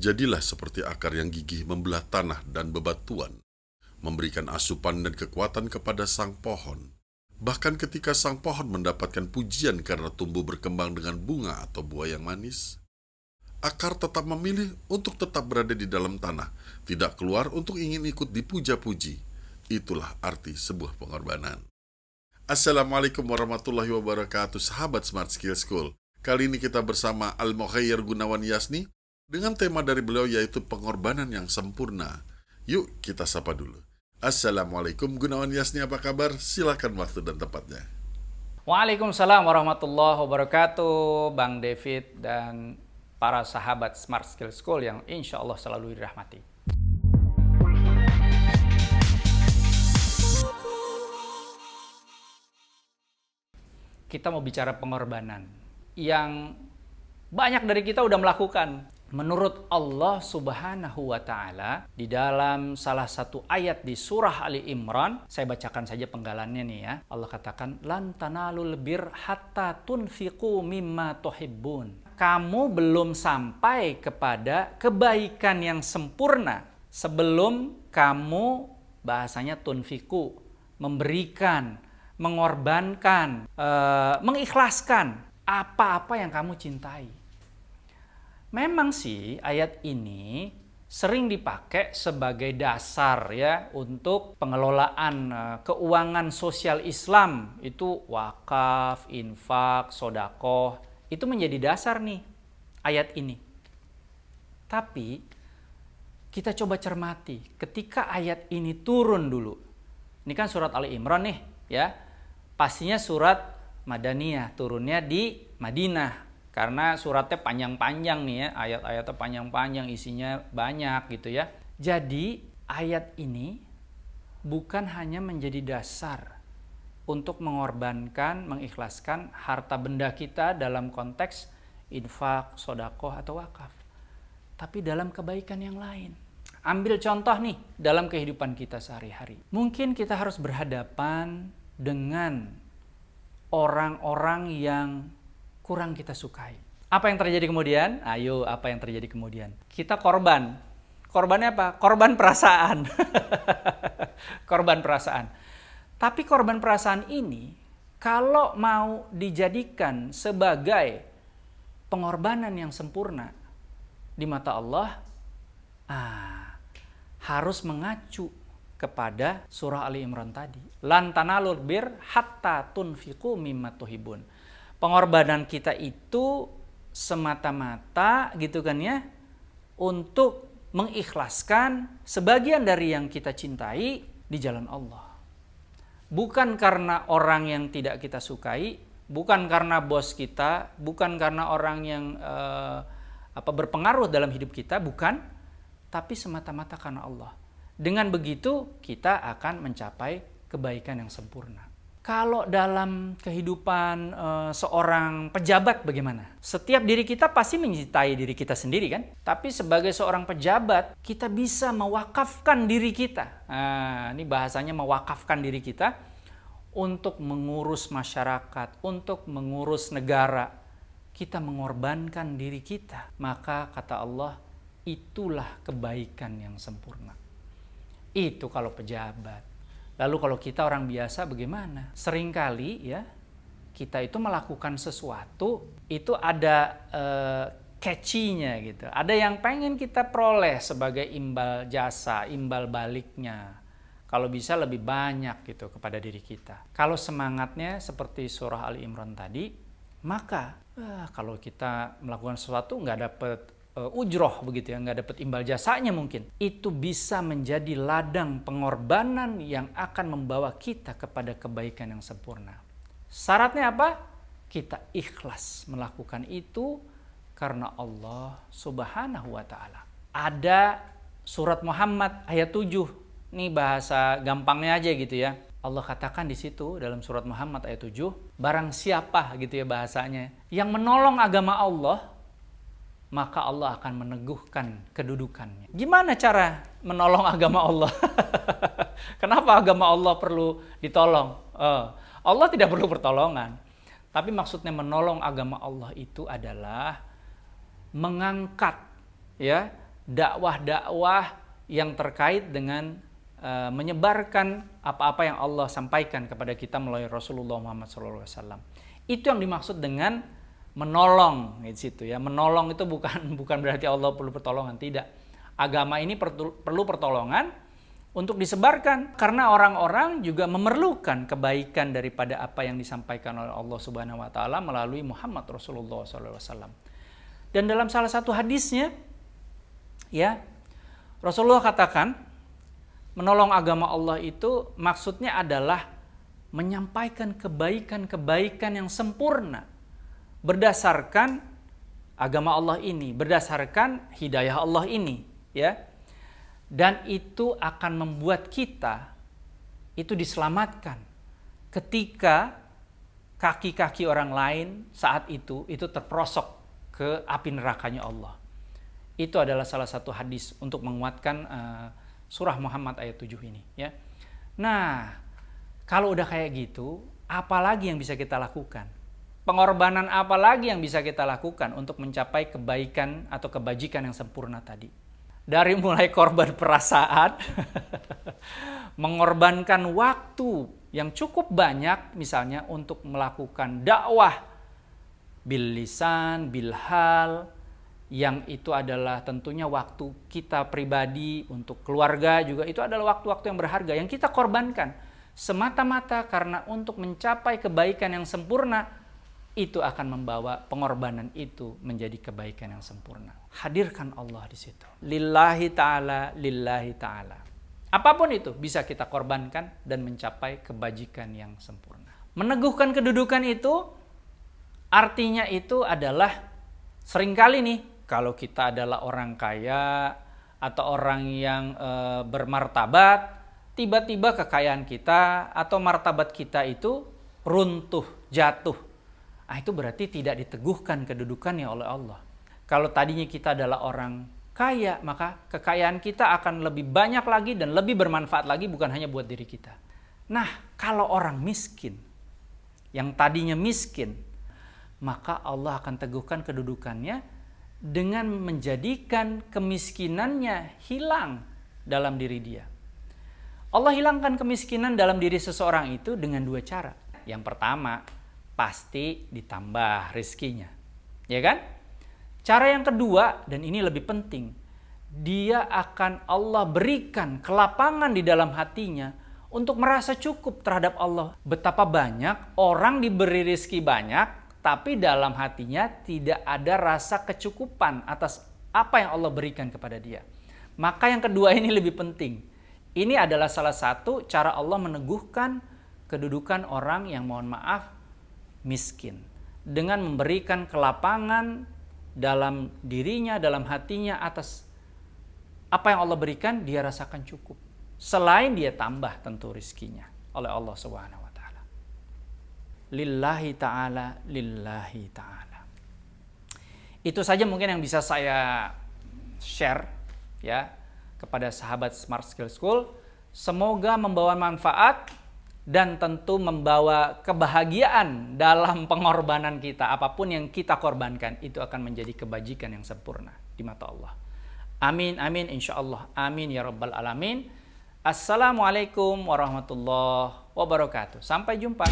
Jadilah seperti akar yang gigih membelah tanah dan bebatuan, memberikan asupan dan kekuatan kepada sang pohon. Bahkan ketika sang pohon mendapatkan pujian karena tumbuh berkembang dengan bunga atau buah yang manis, akar tetap memilih untuk tetap berada di dalam tanah, tidak keluar untuk ingin ikut dipuja-puji. Itulah arti sebuah pengorbanan. Assalamualaikum warahmatullahi wabarakatuh, sahabat Smart Skill School. Kali ini kita bersama Al-Mukhayyar Gunawan Yasni dengan tema dari beliau yaitu pengorbanan yang sempurna. Yuk kita sapa dulu. Assalamualaikum Gunawan Yasni, apa kabar? Silakan waktu dan tempatnya. Waalaikumsalam warahmatullahi wabarakatuh, Bang David dan para sahabat Smart Skill School yang insya Allah selalu dirahmati. Kita mau bicara pengorbanan yang banyak dari kita udah melakukan. Menurut Allah Subhanahu wa Ta'ala, di dalam salah satu ayat di surah Ali Imran, saya bacakan saja penggalannya nih ya. Allah katakan, "Lan tanalul birra hatta tunfiqu mimma tuhibbun." Kamu belum sampai kepada kebaikan yang sempurna sebelum kamu bahasanya tunfiku, memberikan, mengorbankan, mengikhlaskan apa-apa yang kamu cintai. Memang sih ayat ini sering dipakai sebagai dasar ya untuk pengelolaan keuangan sosial Islam. Itu wakaf, infak, sodakoh, itu menjadi dasar nih ayat ini. Tapi kita coba cermati ketika ayat ini turun dulu. Ini kan surat Ali Imran nih ya. Pastinya surat Madaniyah, turunnya di Madinah. Karena suratnya panjang-panjang nih ya, ayat-ayatnya panjang-panjang, isinya banyak gitu ya. Jadi ayat ini bukan hanya menjadi dasar untuk mengorbankan, mengikhlaskan harta benda kita dalam konteks infak, sodakoh, atau wakaf. Tapi dalam kebaikan yang lain. Ambil contoh nih dalam kehidupan kita sehari-hari. Mungkin kita harus berhadapan dengan orang-orang yang kurang kita sukai. Apa yang terjadi kemudian? Ayo, apa yang terjadi kemudian? Kita korban. Korbannya apa? Korban perasaan. Korban perasaan. Tapi korban perasaan ini, kalau mau dijadikan sebagai pengorbanan yang sempurna di mata Allah, harus mengacu kepada surah Ali Imran tadi. Lan tanalul birra hatta tunfiqu mimma tuhibbun. Pengorbanan kita itu semata-mata gitu kan ya, untuk mengikhlaskan sebagian dari yang kita cintai di jalan Allah. Bukan karena orang yang tidak kita sukai, bukan karena bos kita, bukan karena orang yang berpengaruh dalam hidup kita, bukan, tapi semata-mata karena Allah. Dengan begitu kita akan mencapai kebaikan yang sempurna. Kalau dalam kehidupan seorang pejabat bagaimana? Setiap diri kita pasti mencintai diri kita sendiri kan? Tapi sebagai seorang pejabat, kita bisa mewakafkan diri kita. Ini bahasanya mewakafkan diri kita untuk mengurus masyarakat, untuk mengurus negara. Kita mengorbankan diri kita. Maka kata Allah, itulah kebaikan yang sempurna. Itu kalau pejabat. Lalu kalau kita orang biasa bagaimana? Seringkali ya kita itu melakukan sesuatu itu ada catchy-nya gitu. Ada yang pengen kita peroleh sebagai imbal jasa, imbal baliknya. Kalau bisa lebih banyak gitu kepada diri kita. Kalau semangatnya seperti surah Ali Imran tadi, maka kalau kita melakukan sesuatu nggak dapet ujroh begitu ya, nggak dapat imbal jasanya mungkin, itu bisa menjadi ladang pengorbanan yang akan membawa kita kepada kebaikan yang sempurna. Syaratnya apa? Kita ikhlas melakukan itu karena Allah Subhanahu wa Ta'ala. Ada surat Muhammad ayat 7, ini bahasa gampangnya aja gitu ya. Allah katakan di situ dalam surat Muhammad ayat 7, barang siapa gitu ya bahasanya yang menolong agama Allah, maka Allah akan meneguhkan kedudukannya. Gimana cara menolong agama Allah? Kenapa agama Allah perlu ditolong? Allah tidak perlu pertolongan. Tapi maksudnya menolong agama Allah itu adalah mengangkat ya dakwah-dakwah yang terkait dengan menyebarkan apa-apa yang Allah sampaikan kepada kita melalui Rasulullah Muhammad SAW. Itu yang dimaksud dengan menolong di situ ya. Menolong itu bukan berarti Allah perlu pertolongan, tidak. Agama ini perlu pertolongan untuk disebarkan karena orang-orang juga memerlukan kebaikan daripada apa yang disampaikan oleh Allah Subhanahu wa taala melalui Muhammad Rasulullah SAW. Dan dalam salah satu hadisnya ya, Rasulullah katakan menolong agama Allah itu maksudnya adalah menyampaikan kebaikan-kebaikan yang sempurna berdasarkan agama Allah ini, berdasarkan hidayah Allah ini, ya. Dan itu akan membuat kita itu diselamatkan ketika kaki-kaki orang lain saat itu terperosok ke api nerakanya Allah. Itu adalah salah satu hadis untuk menguatkan surah Muhammad ayat 7 ini, ya. Nah, kalau udah kayak gitu, apalagi yang bisa kita lakukan? Pengorbanan apa lagi yang bisa kita lakukan untuk mencapai kebaikan atau kebajikan yang sempurna tadi? Dari mulai korban perasaan, mengorbankan waktu yang cukup banyak misalnya untuk melakukan dakwah bil lisan, bil hal, yang itu adalah tentunya waktu kita pribadi, untuk keluarga juga itu adalah waktu-waktu yang berharga yang kita korbankan semata-mata karena untuk mencapai kebaikan yang sempurna. Itu akan membawa pengorbanan itu menjadi kebaikan yang sempurna. Hadirkan Allah di situ. Lillahi ta'ala, lillahi ta'ala. Apapun itu bisa kita korbankan dan mencapai kebajikan yang sempurna. Meneguhkan kedudukan itu artinya itu adalah seringkali nih, kalau kita adalah orang kaya atau orang yang bermartabat, tiba-tiba kekayaan kita atau martabat kita itu runtuh, jatuh. Itu berarti tidak diteguhkan kedudukannya oleh Allah. Kalau tadinya kita adalah orang kaya, maka kekayaan kita akan lebih banyak lagi dan lebih bermanfaat lagi, bukan hanya buat diri kita. Nah, kalau orang miskin, yang tadinya miskin, maka Allah akan teguhkan kedudukannya dengan menjadikan kemiskinannya hilang dalam diri dia. Allah hilangkan kemiskinan dalam diri seseorang itu dengan dua cara. Yang pertama, pasti ditambah rezekinya, ya kan? Cara yang kedua, dan ini lebih penting, dia akan Allah berikan kelapangan di dalam hatinya untuk merasa cukup terhadap Allah. Betapa banyak orang diberi rezeki banyak, tapi dalam hatinya tidak ada rasa kecukupan atas apa yang Allah berikan kepada dia. Maka yang kedua ini lebih penting. Ini adalah salah satu cara Allah meneguhkan kedudukan orang yang mohon maaf miskin, dengan memberikan kelapangan dalam dirinya, dalam hatinya atas apa yang Allah berikan, dia rasakan cukup. Selain dia tambah tentu rizkinya oleh Allah Subhanahu wa taala. Lillahi ta'ala, lillahi ta'ala. Itu saja mungkin yang bisa saya share ya kepada sahabat Smart Skill School. Semoga membawa manfaat dan tentu membawa kebahagiaan dalam pengorbanan kita. Apapun yang kita korbankan itu akan menjadi kebajikan yang sempurna di mata Allah. Amin, amin, insya Allah. Amin ya rabbal alamin. Assalamualaikum warahmatullahi wabarakatuh. Sampai jumpa.